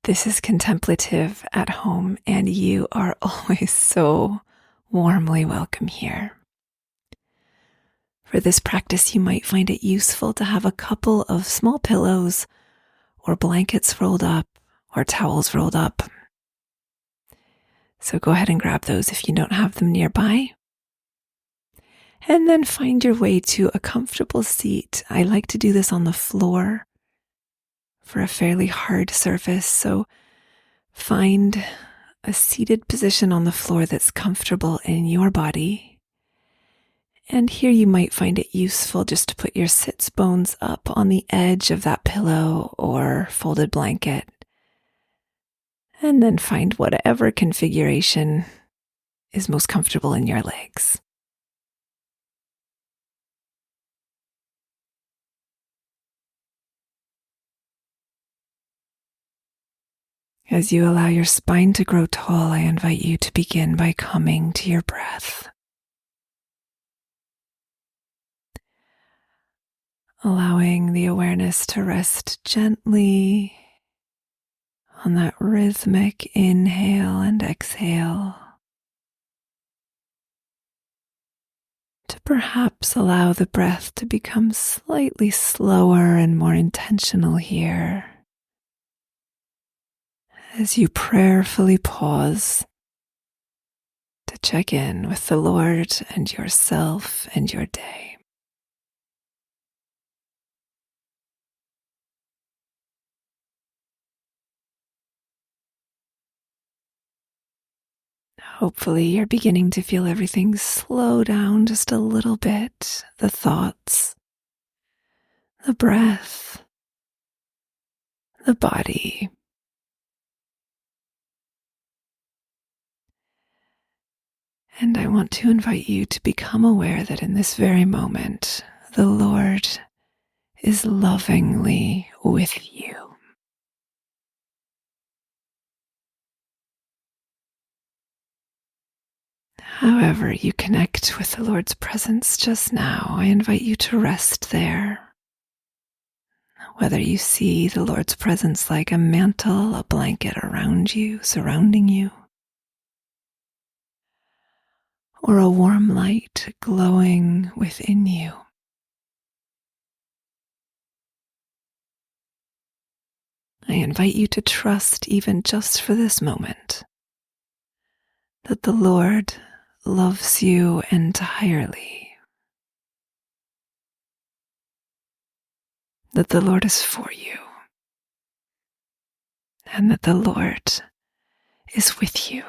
This is Contemplative at Home, and you are always so warmly welcome here. For this practice, you might find it useful to have a couple of small pillows or blankets rolled up or towels rolled up. So go ahead and grab those if you don't have them nearby. And then find your way to a comfortable seat. I like to do this on the floor for a fairly hard surface, so find a seated position on the floor that's comfortable in your body. And here you might find it useful just to put your sits bones up on the edge of that pillow or folded blanket. And then find whatever configuration is most comfortable in your legs. As you allow your spine to grow tall, I invite you to begin by coming to your breath. Allowing the awareness to rest gently on that rhythmic inhale and exhale. To perhaps allow the breath to become slightly slower and more intentional here, as you prayerfully pause to check in with the Lord and yourself and your day. Hopefully you're beginning to feel everything slow down just a little bit, the thoughts, the breath, the body. And I want to invite you to become aware that in this very moment, the Lord is lovingly with you. However you connect with the Lord's presence just now, I invite you to rest there. Whether you see the Lord's presence like a mantle, a blanket around you, surrounding you, or a warm light glowing within you. I invite you to trust, even just for this moment, that the Lord loves you entirely, that the Lord is for you, and that the Lord is with you.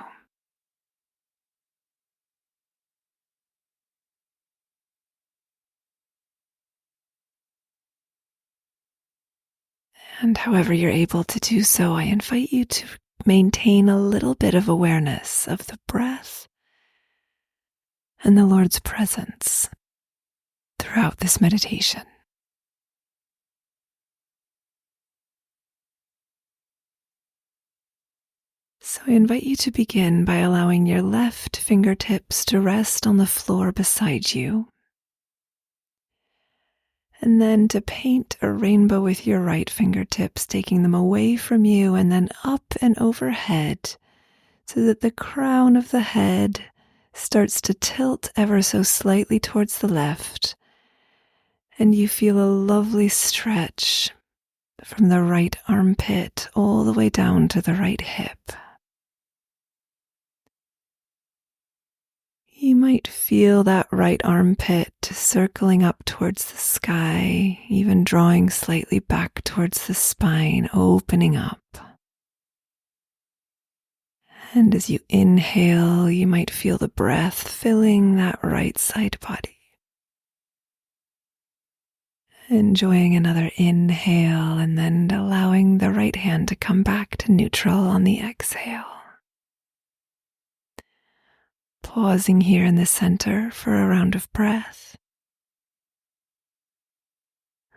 And however you're able to do so, I invite you to maintain a little bit of awareness of the breath and the Lord's presence throughout this meditation. So I invite you to begin by allowing your left fingertips to rest on the floor beside you, and then to paint a rainbow with your right fingertips, taking them away from you and then up and overhead so that the crown of the head starts to tilt ever so slightly towards the left, and you feel a lovely stretch from the right armpit all the way down to the right hip. You might feel that right armpit circling up towards the sky, even drawing slightly back towards the spine, opening up. And as you inhale, you might feel the breath filling that right side body. Enjoying another inhale and then allowing the right hand to come back to neutral on the exhale. Pausing here in the center for a round of breath.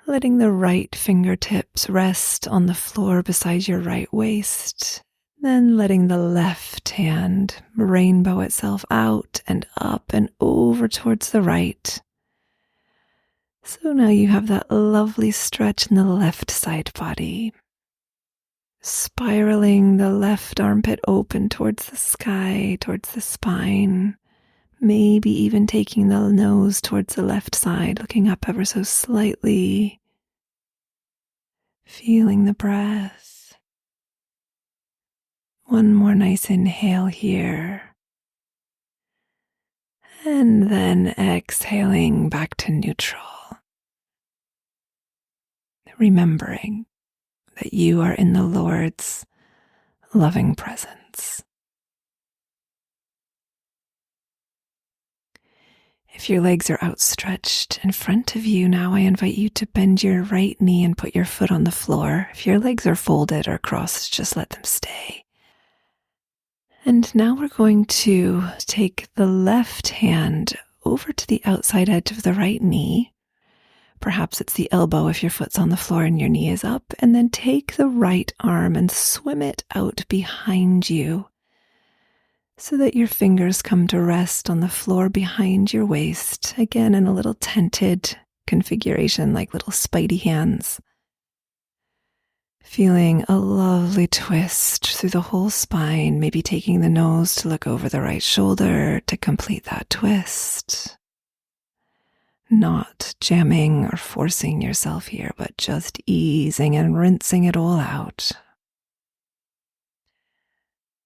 Letting the right fingertips rest on the floor beside your right waist. Then letting the left hand rainbow itself out and up and over towards the right. So now you have that lovely stretch in the left side body. spiraling the left armpit open towards the sky, towards the spine, maybe even taking the nose towards the left side, looking up ever so slightly, feeling the breath. One more nice inhale here. And then exhaling back to neutral. Remembering that you are in the Lord's loving presence. If your legs are outstretched in front of you, now I invite you to bend your right knee and put your foot on the floor. If your legs are folded or crossed, just let them stay. And now we're going to take the left hand over to the outside edge of the right knee. Perhaps it's the elbow if your foot's on the floor and your knee is up. And then take the right arm and swim it out behind you so that your fingers come to rest on the floor behind your waist. Again, in a little tented configuration, like little spidey hands. Feeling a lovely twist through the whole spine, maybe taking the nose to look over the right shoulder to complete that twist. Not jamming or forcing yourself here, but just easing and rinsing it all out.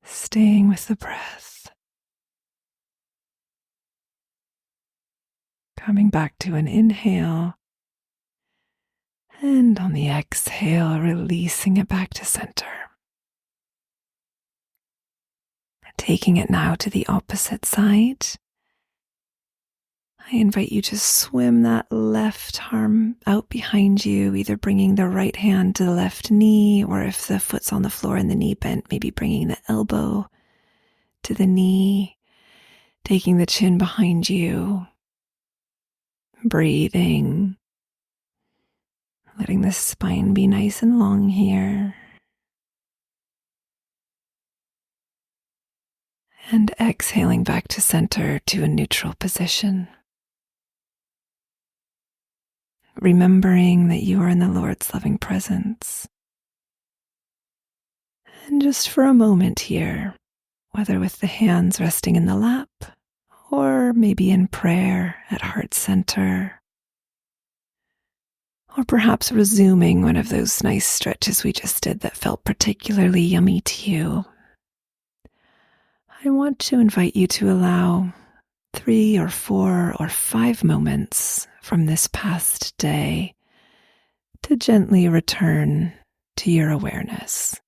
Staying with the breath. Coming back to an inhale. And on the exhale, releasing it back to center. Taking it now to the opposite side. I invite you to swim that left arm out behind you, either bringing the right hand to the left knee, or if the foot's on the floor and the knee bent, maybe bringing the elbow to the knee, taking the chin behind you, breathing, letting the spine be nice and long here. And exhaling back to center to a neutral position. Remembering that you are in the Lord's loving presence. And just for a moment here, whether with the hands resting in the lap, or maybe in prayer at heart center, or perhaps resuming one of those nice stretches we just did that felt particularly yummy to you, I want to invite you to allow 3 or 4 or 5 moments from this past day to gently return to your awareness.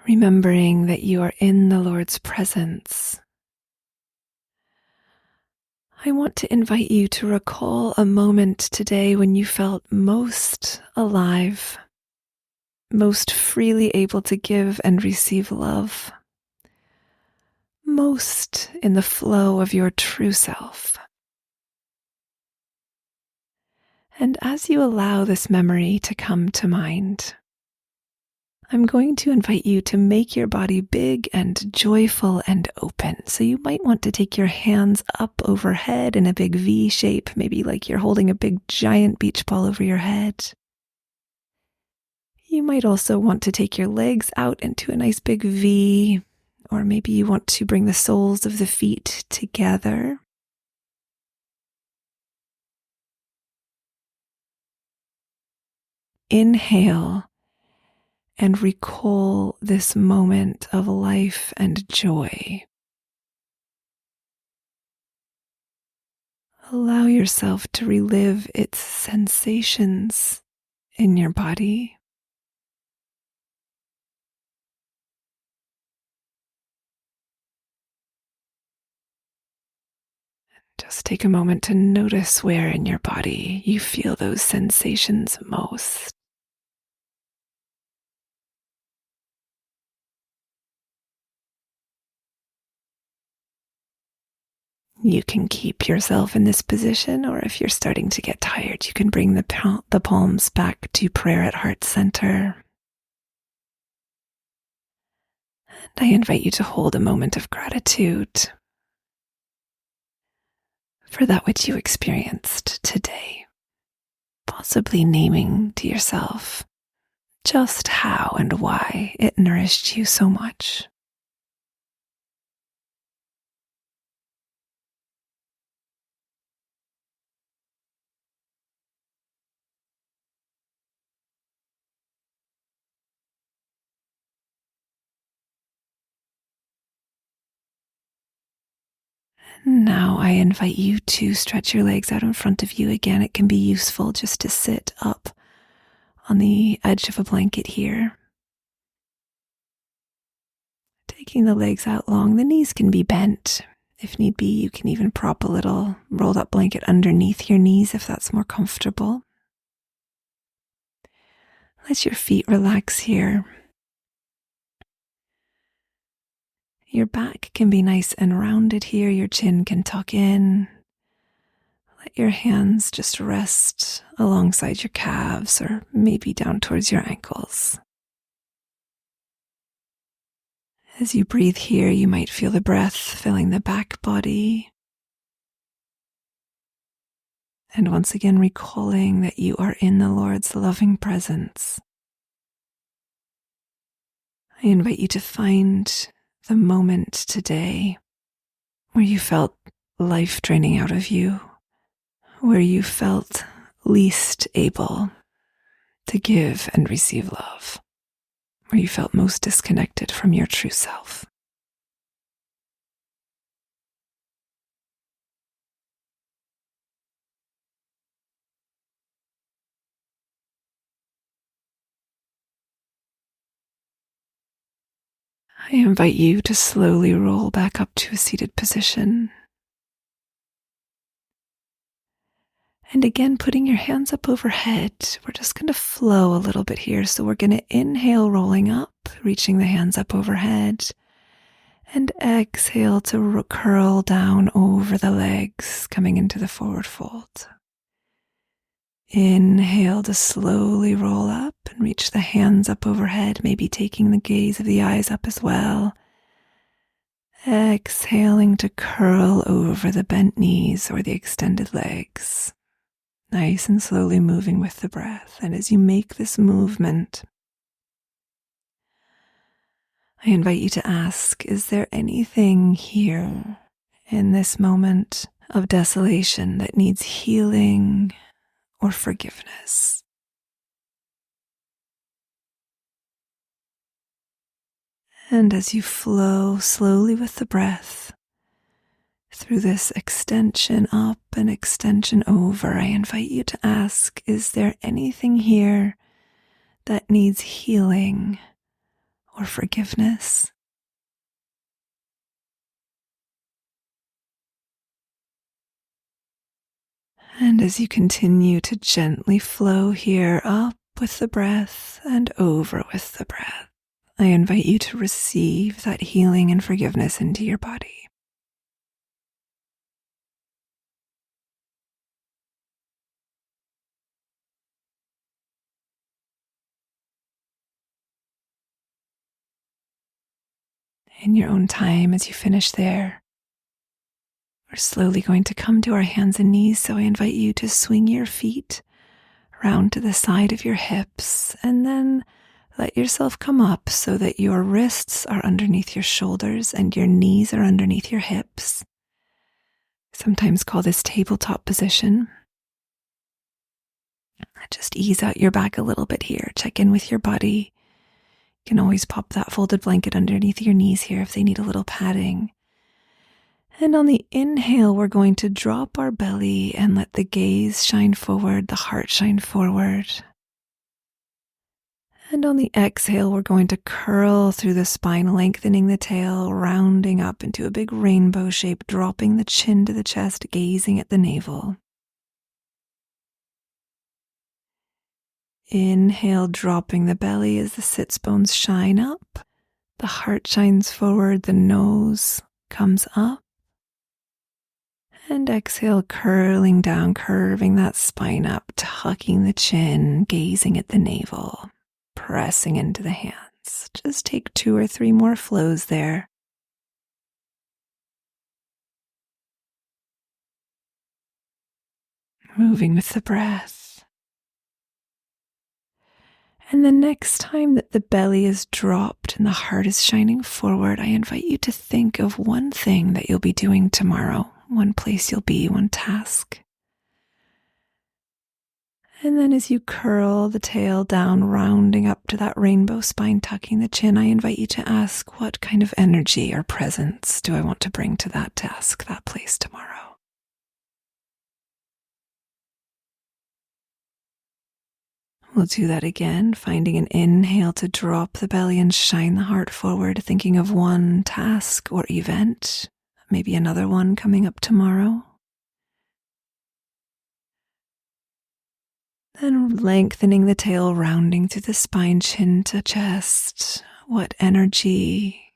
Remembering that you are in the Lord's presence, I want to invite you to recall a moment today when you felt most alive, most freely able to give and receive love, most in the flow of your true self. And as you allow this memory to come to mind, I'm going to invite you to make your body big and joyful and open. So you might want to take your hands up overhead in a big V shape, maybe like you're holding a big giant beach ball over your head. You might also want to take your legs out into a nice big V, or maybe you want to bring the soles of the feet together. Inhale and recall this moment of life and joy. Allow yourself to relive its sensations in your body. Just take a moment to notice where in your body you feel those sensations most. You can keep yourself in this position, or if you're starting to get tired, you can bring the palms back to prayer at heart center. And I invite you to hold a moment of gratitude for that which you experienced today, possibly naming to yourself just how and why it nourished you so much. Now I invite you to stretch your legs out in front of you. Again, it can be useful just to sit up on the edge of a blanket here. Taking the legs out long, the knees can be bent. If need be, you can even prop a little rolled up blanket underneath your knees if that's more comfortable. Let your feet relax here. Your back can be nice and rounded here. Your chin can tuck in. Let your hands just rest alongside your calves or maybe down towards your ankles. As you breathe here, you might feel the breath filling the back body. And once again, recalling that you are in the Lord's loving presence. I invite you to find the moment today where you felt life draining out of you, where you felt least able to give and receive love, where you felt most disconnected from your true self. I invite you to slowly roll back up to a seated position. And again, putting your hands up overhead, we're just going to flow a little bit here. So we're going to inhale, rolling up, reaching the hands up overhead, and exhale to curl down over the legs, coming into the forward fold. Inhale to slowly roll up and reach the hands up overhead, maybe taking the gaze of the eyes up as well. Exhaling to curl over the bent knees or the extended legs. Nice and slowly moving with the breath. And as you make this movement, I invite you to ask, is there anything here in this moment of desolation that needs healing or forgiveness? And as you flow slowly with the breath through this extension up and extension over, I invite you to ask, is there anything here that needs healing or forgiveness? And as you continue to gently flow here up with the breath and over with the breath, I invite you to receive that healing and forgiveness into your body. In your own time, as you finish there, we're slowly going to come to our hands and knees, so I invite you to swing your feet round to the side of your hips and then let yourself come up so that your wrists are underneath your shoulders and your knees are underneath your hips. Sometimes call this tabletop position. Just ease out your back a little bit here. Check in with your body. You can always pop that folded blanket underneath your knees here if they need a little padding. And on the inhale, we're going to drop our belly and let the gaze shine forward, the heart shine forward. And on the exhale, we're going to curl through the spine, lengthening the tail, rounding up into a big rainbow shape, dropping the chin to the chest, gazing at the navel. Inhale, dropping the belly as the sits bones shine up. The heart shines forward, the nose comes up. And exhale, curling down, curving that spine up, tucking the chin, gazing at the navel, pressing into the hands. Just take 2 or 3 more flows there. Moving with the breath. And the next time that the belly is dropped and the heart is shining forward, I invite you to think of one thing that you'll be doing tomorrow, one place you'll be, one task. And then as you curl the tail down, rounding up to that rainbow spine, tucking the chin, I invite you to ask, what kind of energy or presence do I want to bring to that task, that place tomorrow? We'll do that again, finding an inhale to drop the belly and shine the heart forward, thinking of one task or event, maybe another one coming up tomorrow. Then lengthening the tail, rounding through the spine, chin to chest. What energy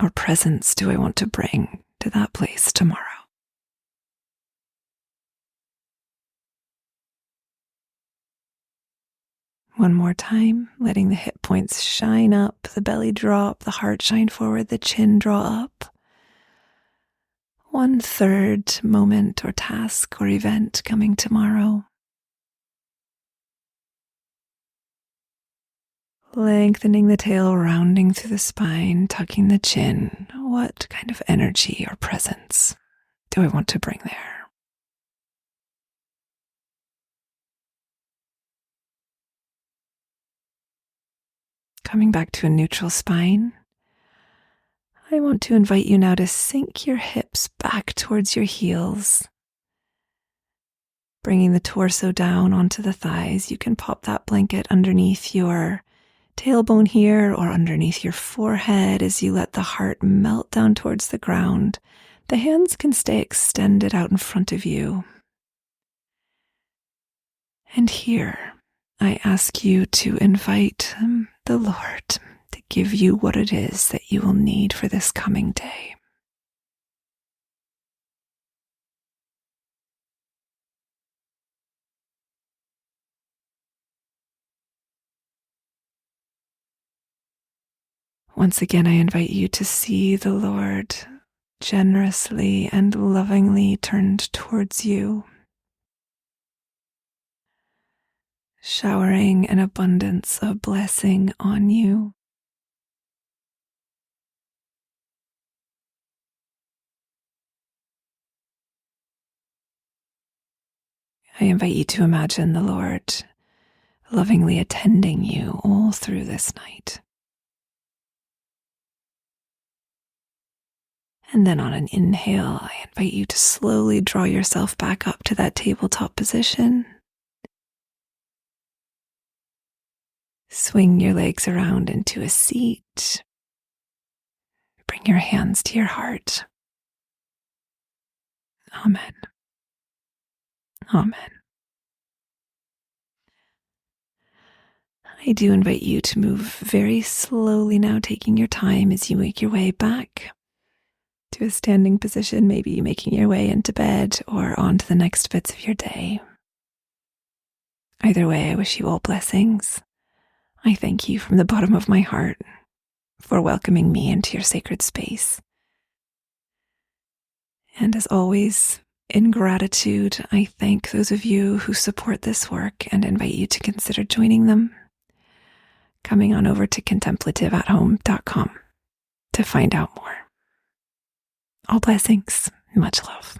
or presence do I want to bring to that place tomorrow? One more time, letting the hip points shine up, the belly drop, the heart shine forward, the chin draw up. 1/3 moment or task or event coming tomorrow. Lengthening the tail, rounding through the spine, tucking the chin. What kind of energy or presence do I want to bring there? Coming back to a neutral spine, I want to invite you now to sink your hips back towards your heels, bringing the torso down onto the thighs. You can pop that blanket underneath your tailbone here or underneath your forehead as you let the heart melt down towards the ground. The hands can stay extended out in front of you. And here, I ask you to invite the Lord to give you what it is that you will need for this coming day. Once again, I invite you to see the Lord generously and lovingly turned towards you, showering an abundance of blessing on you. I invite you to imagine the Lord lovingly attending you all through this night. And then on an inhale, I invite you to slowly draw yourself back up to that tabletop position. Swing your legs around into a seat. Bring your hands to your heart. Amen. Amen. I do invite you to move very slowly now, taking your time as you make your way back to a standing position, maybe making your way into bed or on to the next bits of your day. Either way, I wish you all blessings. I thank you from the bottom of my heart for welcoming me into your sacred space. And as always, in gratitude, I thank those of you who support this work and invite you to consider joining them, coming on over to contemplativeathome.com to find out more. All blessings, much love.